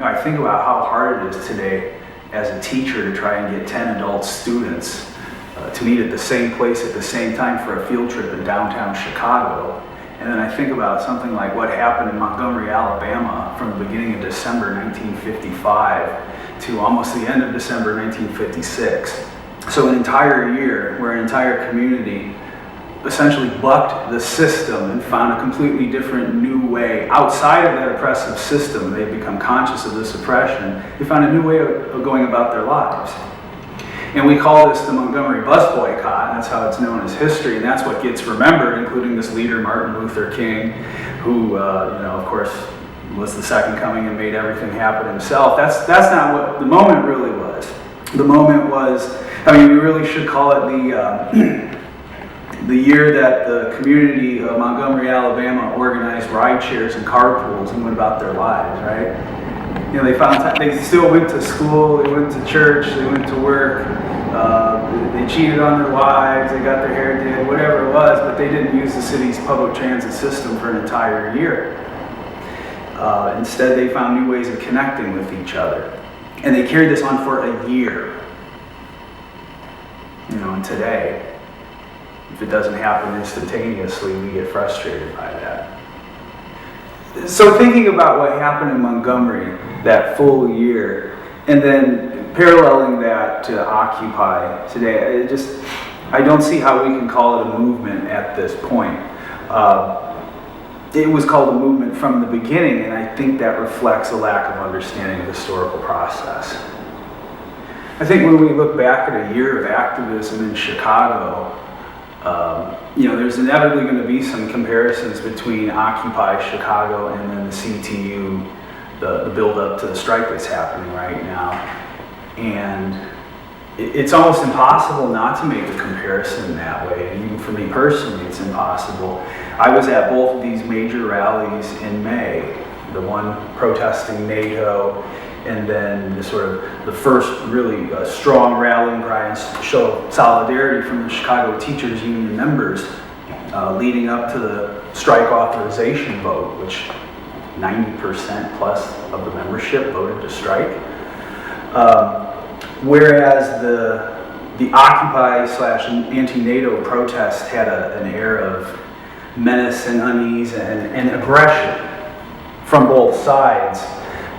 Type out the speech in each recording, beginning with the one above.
I think about how hard it is today as a teacher to try and get 10 adult students to meet at the same place at the same time for a field trip in downtown Chicago. And then I think about something like what happened in Montgomery, Alabama from the beginning of December 1955 to almost the end of December 1956. So an entire year where an entire community essentially bucked the system and found a completely different new way outside of that oppressive system. They've become conscious of this oppression. They found a new way of going about their lives. And we call this the Montgomery bus boycott, and that's how it's known as history, and that's what gets remembered, including this leader, Martin Luther King, who, of course, was the second coming and made everything happen himself. That's not what the moment really was. The moment was, we really should call it the year that the community of Montgomery, Alabama organized ride shares and carpools and went about their lives, right? They found time, they still went to school, they went to church, they went to work, they cheated on their wives, they got their hair did, whatever it was, but they didn't use the city's public transit system for an entire year. Instead, they found new ways of connecting with each other. And they carried this on for a year. And today, if it doesn't happen instantaneously, we get frustrated by that. So thinking about what happened in Montgomery that full year, and then paralleling that to Occupy today, I don't see how we can call it a movement at this point. It was called a movement from the beginning, and I think that reflects a lack of understanding of the historical process. I think when we look back at a year of activism in Chicago, there's inevitably going to be some comparisons between Occupy Chicago and then the CTU, the build-up to the strike that's happening right now. And it's almost impossible not to make a comparison that way. And even for me personally, it's impossible. I was at both of these major rallies in May, the one protesting NATO, and then the first really strong rallying cry and show of solidarity from the Chicago Teachers Union members leading up to the strike authorization vote, which 90% plus of the membership voted to strike. Whereas the Occupy / anti-NATO protest had an air of menace and unease and aggression from both sides.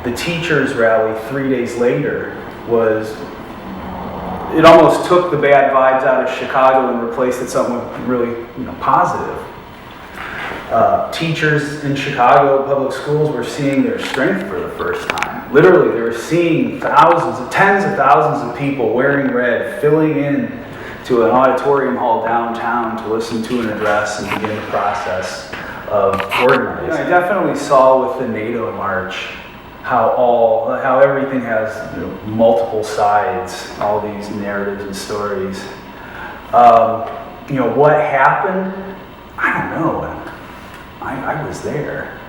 The teachers' rally 3 days later it almost took the bad vibes out of Chicago and replaced it with something really positive. Teachers in Chicago public schools were seeing their strength for the first time. Literally, they were seeing tens of thousands of people wearing red, filling in to an auditorium hall downtown to listen to an address and begin the process of organizing. I definitely saw with the NATO march how everything has multiple sides, all these narratives and stories. What happened? I don't know. I was there.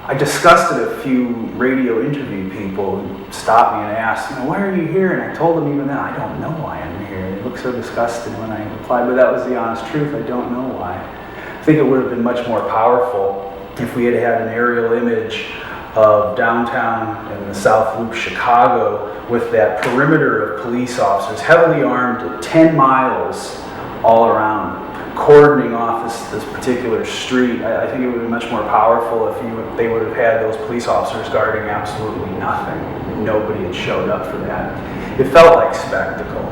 I discussed it. A few radio interview people stopped me and asked, why are you here? And I told them even then, I don't know why I'm here. And they looked so disgusted when I replied, but that was the honest truth. I don't know why. I think it would have been much more powerful if we had had an aerial image of downtown in the South Loop, Chicago, with that perimeter of police officers, heavily armed, 10 miles all around, cordoning off this particular street. I think it would have been much more powerful if they would have had those police officers guarding absolutely nothing. Nobody had showed up for that. It felt like spectacle.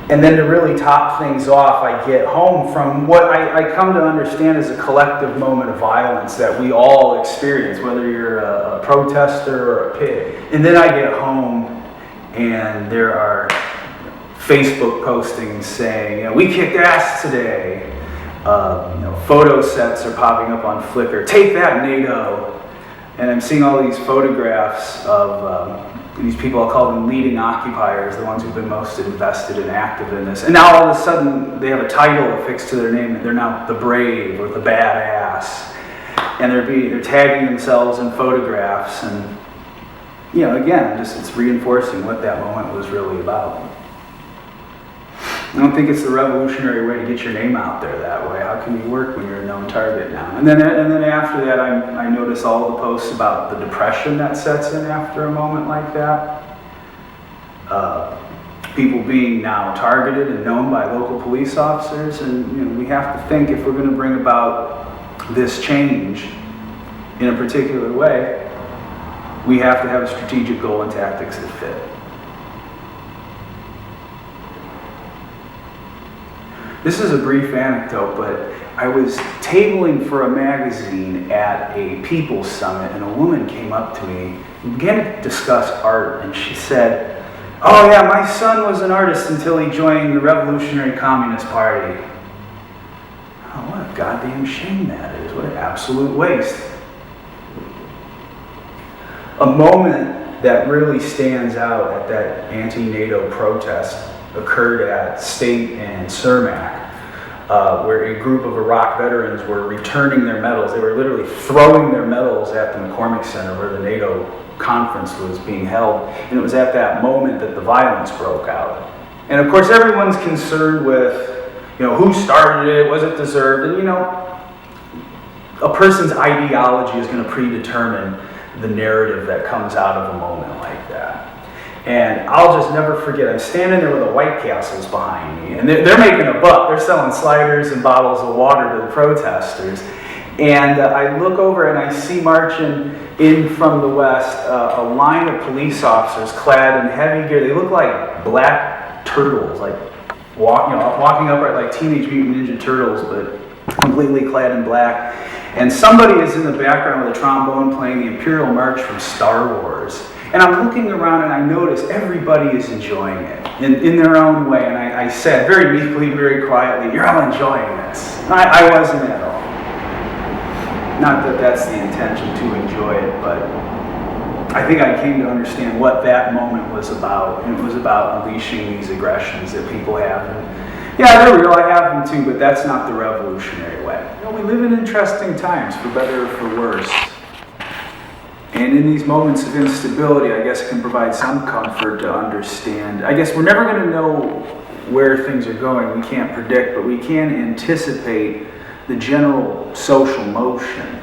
And then to really top things off, I get home from what I come to understand as a collective moment of violence that we all experience, whether you're a protester or a pig. And then I get home and there are Facebook postings saying, we kicked ass today. Photo sets are popping up on Flickr. Take that, NATO. And I'm seeing all these photographs of these people, I'll call them leading occupiers, the ones who've been most invested and active in this. And now all of a sudden they have a title affixed to their name. They're now the brave or the badass. And they're tagging themselves in photographs. And, again, it's reinforcing what that moment was really about. I don't think it's the revolutionary way to get your name out there that way. How can you work when you're a known target now? And then after that, I notice all the posts about the depression that sets in after a moment like that. People being now targeted and known by local police officers, and we have to think, if we're going to bring about this change in a particular way, we have to have a strategic goal and tactics that fit. This is a brief anecdote, but I was tabling for a magazine at a People's Summit, and a woman came up to me and began to discuss art, and she said, "Oh yeah, my son was an artist until he joined the Revolutionary Communist Party." Oh, what a goddamn shame that is. What an absolute waste. A moment that really stands out at that anti-NATO protest occurred at State and Cermak, where a group of Iraq veterans were returning their medals. They were literally throwing their medals at the McCormick Center where the NATO conference was being held, and it was at that moment that the violence broke out. And of course everyone's concerned with, who started it, was it deserved, and a person's ideology is going to predetermine the narrative that comes out of a moment like that. And I'll just never forget, I'm standing there with the White Castles behind me, and they're making a buck. They're selling sliders and bottles of water to the protesters. And I look over and I see marching in from the west a line of police officers clad in heavy gear. They look like black turtles, like walking upright like Teenage Mutant Ninja Turtles, but completely clad in black. And somebody is in the background with a trombone playing the Imperial March from Star Wars. And I'm looking around and I notice everybody is enjoying it in their own way. And I said very meekly, very quietly, "You're all enjoying this." I wasn't at all. Not that that's the intention, to enjoy it, but I think I came to understand what that moment was about. And it was about unleashing these aggressions that people have. And yeah, they're real, I have them too, but that's not the revolutionary way. We live in interesting times, for better or for worse. And in these moments of instability, I guess it can provide some comfort to understand. I guess we're never going to know where things are going. We can't predict, but we can anticipate the general social motion.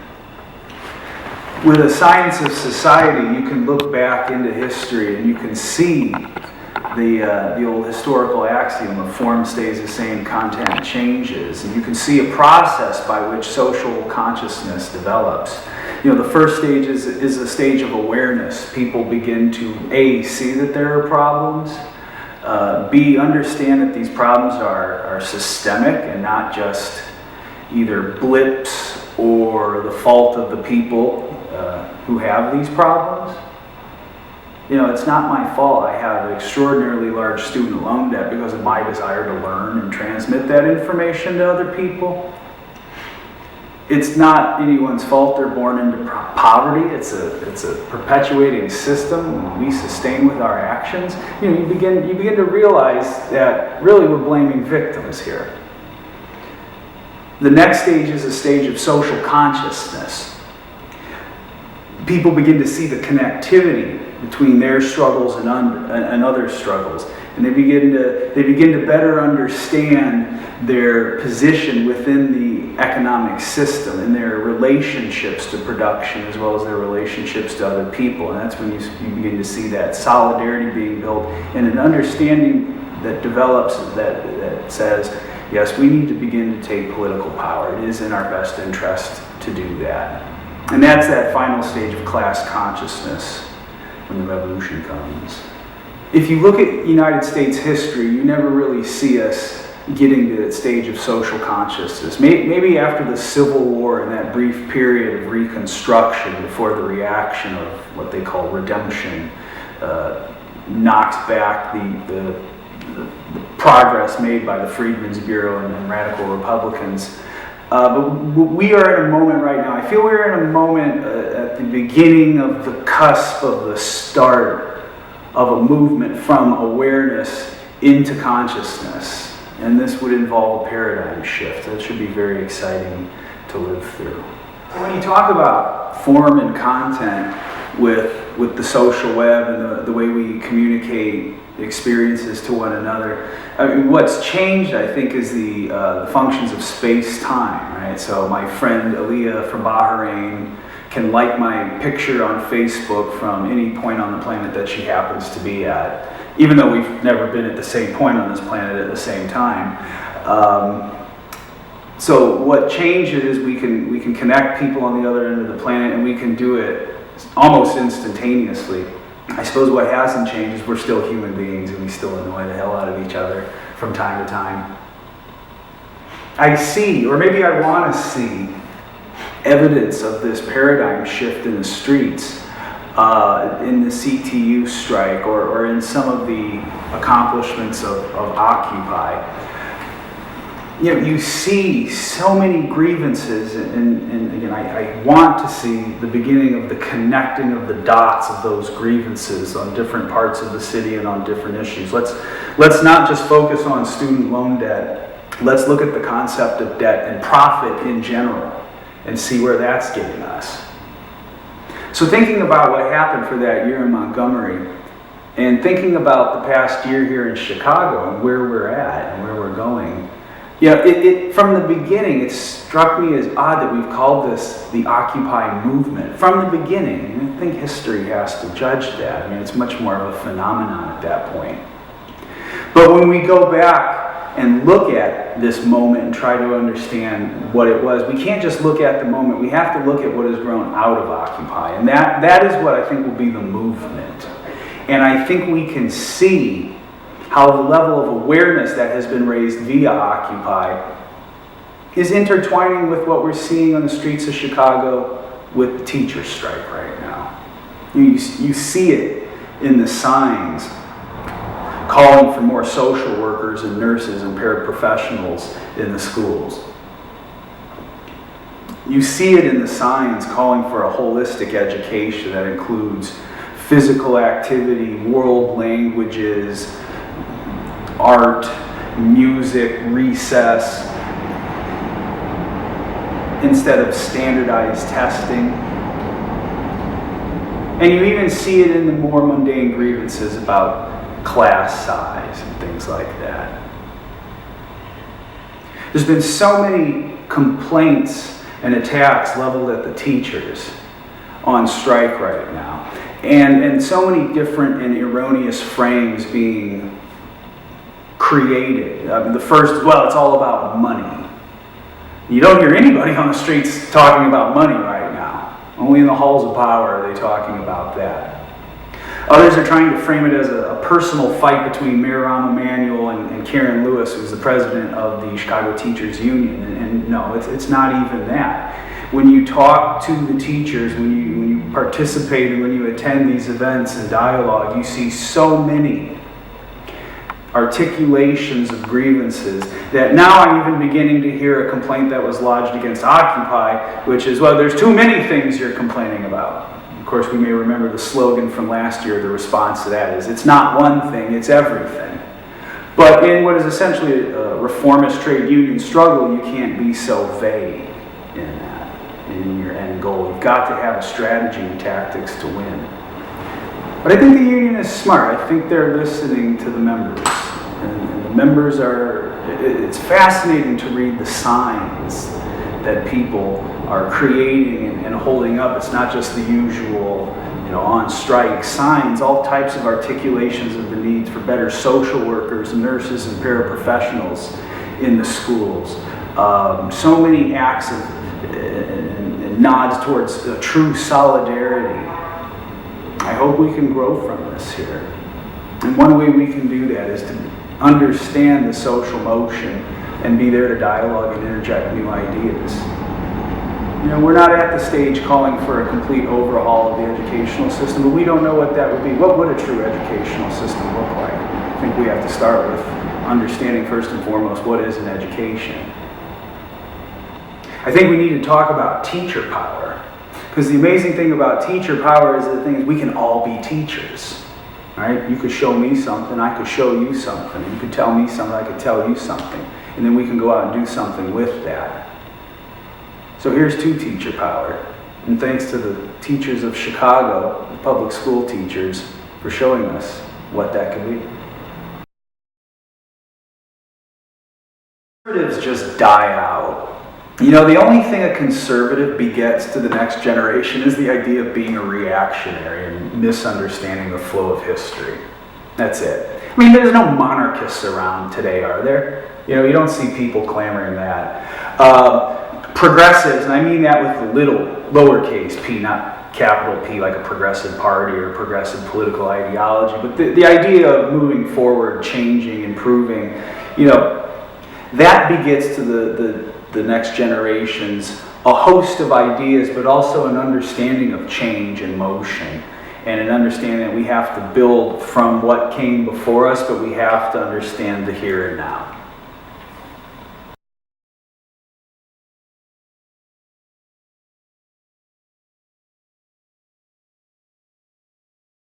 With a science of society, you can look back into history and you can see the old historical axiom of form stays the same, content changes. And you can see a process by which social consciousness develops. The first stage is a stage of awareness. People begin to A, see that there are problems, B, understand that these problems are systemic and not just either blips or the fault of the people who have these problems. It's not my fault I have extraordinarily large student loan debt because of my desire to learn and transmit that information to other people. It's not anyone's fault they're born into poverty. It's a perpetuating system we sustain with our actions. You begin to realize that really we're blaming victims here. The next stage is a stage of social consciousness. People begin to see the connectivity between their struggles and other struggles, and they begin to better understand their position within the economic system and their relationships to production as well as their relationships to other people. And that's when you begin to see that solidarity being built and an understanding that develops that says, yes, we need to begin to take political power. It is in our best interest to do that. And that's that final stage of class consciousness when the revolution comes. If you look at United States history, you never really see us getting to that stage of social consciousness. Maybe after the Civil War and that brief period of Reconstruction before the reaction of what they call redemption knocks back the progress made by the Freedmen's Bureau and radical Republicans. But we are at a moment right now. I feel we're in a moment at the beginning of the cusp of the start of a movement from awareness into consciousness. And this would involve a paradigm shift. That should be very exciting to live through. When you talk about form and content with the social web and the way we communicate experiences to one another. I mean, what's changed, I think, is the functions of space-time, right? So my friend Aliyah from Bahrain can like my picture on Facebook from any point on the planet that she happens to be at, even though we've never been at the same point on this planet at the same time. So what changes is we can connect people on the other end of the planet, and we can do it almost instantaneously. I suppose what hasn't changed is we're still human beings, and we still annoy the hell out of each other from time to time. I see, or maybe I want to see, evidence of this paradigm shift in the streets, in the CTU strike, or in some of the accomplishments of Occupy. You know, you see so many grievances, and again, I want to see the beginning of the connecting of the dots of those grievances on different parts of the city and on different issues. Let's not just focus on student loan debt. Let's look at the concept of debt and profit in general and see where that's getting us. So thinking about what happened for that year in Montgomery, and thinking about the past year here in Chicago and where we're at and where we're going, from the beginning, it struck me as odd that we've called this the Occupy movement. From the beginning, I think history has to judge that. I mean, it's much more of a phenomenon at that point. But when we go back and look at this moment and try to understand what it was, we can't just look at the moment. We have to look at what has grown out of Occupy. And that is what I think will be the movement. And I think we can see how the level of awareness that has been raised via Occupy is intertwining with what we're seeing on the streets of Chicago with the teacher strike right now. You see it in the signs calling for more social workers and nurses and paraprofessionals in the schools. You see it in the signs calling for a holistic education that includes physical activity, world languages, art, music, recess, instead of standardized testing. And you even see it in the more mundane grievances about class size and things like that. There's been so many complaints and attacks leveled at the teachers on strike right now, and so many different and erroneous frames being created. I mean, the first, well, it's all about money. You don't hear anybody on the streets talking about money right now. Only in the halls of power are they talking about that. Others are trying to frame it as a personal fight between Mayor Rahm Emanuel and Karen Lewis, who's the president of the Chicago Teachers Union. And no, it's not even that. When you talk to the teachers, when you participate and when you attend these events and dialogue, you see so many articulations of grievances that now I'm even beginning to hear a complaint that was lodged against Occupy, which is, well, there's too many things you're complaining about. Of course, we may remember the slogan from last year. The response to that is, it's not one thing, it's everything. But in what is essentially a reformist trade union struggle, you can't be so vague in that, in your end goal. You've got to have a strategy and tactics to win. But I think the union is smart. I think they're listening to the members. And the members it's fascinating to read the signs that people are creating and holding up. It's not just the usual, on strike signs, all types of articulations of the needs for better social workers, nurses, and paraprofessionals in the schools. So many acts and nods towards true solidarity. I hope we can grow from this here. And one way we can do that is to understand the social motion and be there to dialogue and interject new ideas. We're not at the stage calling for a complete overhaul of the educational system, but we don't know what that would be. What would a true educational system look like? I think we have to start with understanding first and foremost what is an education. I think we need to talk about teacher power. Because the amazing thing about teacher power is we can all be teachers, right? You could show me something, I could show you something. You could tell me something, I could tell you something. And then we can go out and do something with that. So here's to teacher power. And thanks to the teachers of Chicago, the public school teachers, for showing us what that could be. Conservatives just die out. You know, the only thing a conservative begets to the next generation is the idea of being a reactionary and misunderstanding the flow of history. That's it. I mean, there's no monarchists around today, are there? You know, you don't see people clamoring that. Progressives, and I mean that with the lowercase p, not capital P, like a progressive party or a progressive political ideology, but the idea of moving forward, changing, improving, you know, that begets to the next generations a host of ideas, but also an understanding of change and motion, and an understanding that we have to build from what came before us, but we have to understand the here and now.